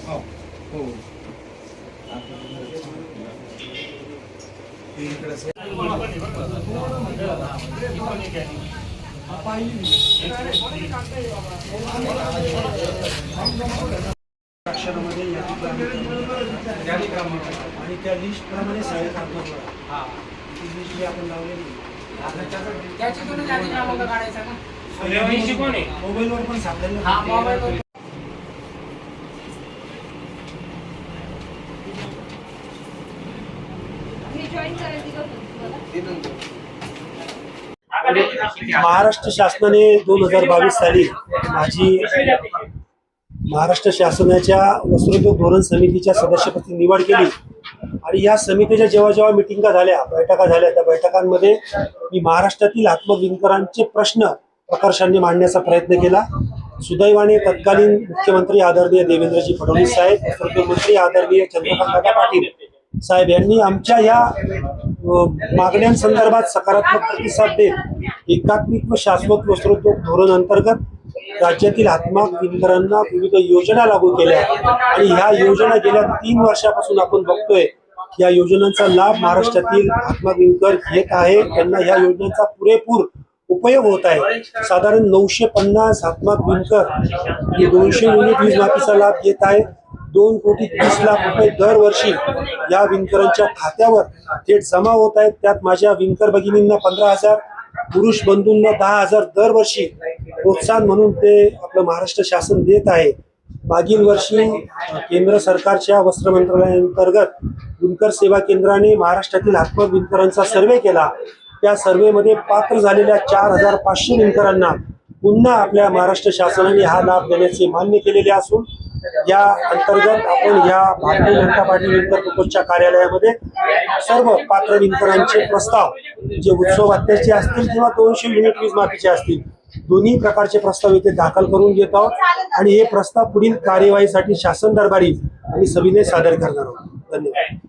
हो. अक्षरामध्ये आणि त्या लिस्ट प्रमाणे शाळेत ती लिस्ट जी आपण लावलेली मोबाईलवर पण सापडेल. महाराष्ट्र शासनाने 2022 साली महाराष्ट्र शासनाच्या वस्त्रोद्योग धोरण समितीच्या सदस्यपदी निवड केली आणि या समितीच्या जेव्हा जेव्हा मिटिंगा झाल्या, बैठका झाल्या, त्या बैठकांमध्ये मी महाराष्ट्रातील आत्मविणकरांचे प्रश्न प्रकर्षाने मांडण्याचा प्रयत्न केला. सुदैवाने तत्कालीन मुख्यमंत्री आदरणीय देवेंद्रजी फडणवीस साहेब, वस्त्रोद्योग मंत्री आदरणीय चंद्रकांतदादा पाटील साहेब यांनी आमच्या या मागण्यांसंदर्भात सकारात्मक प्रतिसाद देत एकात्मिक व शाश्वत वस्त्रोद्योग धोरण अंतर्गत राज्यातील हातमाग विणकरांना विविध योजना लागू केल्या आणि ह्या योजना गेल्या 3 वर्षापासून आपण बघतोय. या योजनांचा लाभ महाराष्ट्रातील हातमाग विणकर घेत आहे. त्यांना ह्या योजनांचा पुरेपूर उपयोग होत आहे. साधारण 950 हातमाग विणकर 200 युनिट वीज माफीचा लाभ घेत आहे. 2,30,00,000 रुपये दरवर्षी या विणकरांच्या खात्यावर थेट जमा होत आहेत. त्यात माझ्या विणकर भगिनींना 15,000, पुरुष बंधूंना 10,000 दरवर्षी प्रोत्साहन म्हणून ते आपलं महाराष्ट्र शासन देत आहे. मागील वर्षी केंद्र सरकारच्या वस्त्र मंत्रालयाअंतर्गत विणकर सेवा केंद्राने महाराष्ट्रातील हातमाग विणकरांचा सर्वे केला. त्या सर्वेमध्ये पात्र झालेल्या 4,500 विणकरांना पुन्हा आपल्या महाराष्ट्र शासनाने हा लाभ देण्याचे मान्य केलेले असून या अंतर्गत आपण या भारतीय जनता पार्टी विणकर प्रकोष्ठच्या कार्यालयामध्ये सर्व पात्र विणकरांचे प्रस्ताव जे उत्सव अत्याचे असतील किंवा 200 युनिट वीज माफीचे असतील, दोन्ही प्रकारचे प्रस्ताव इथे दाखल करून घेत आहोत आणि हे प्रस्ताव पुढील कार्यवाहीसाठी शासन दरबारी आम्ही सविनय सादर करणार आहोत. धन्यवाद.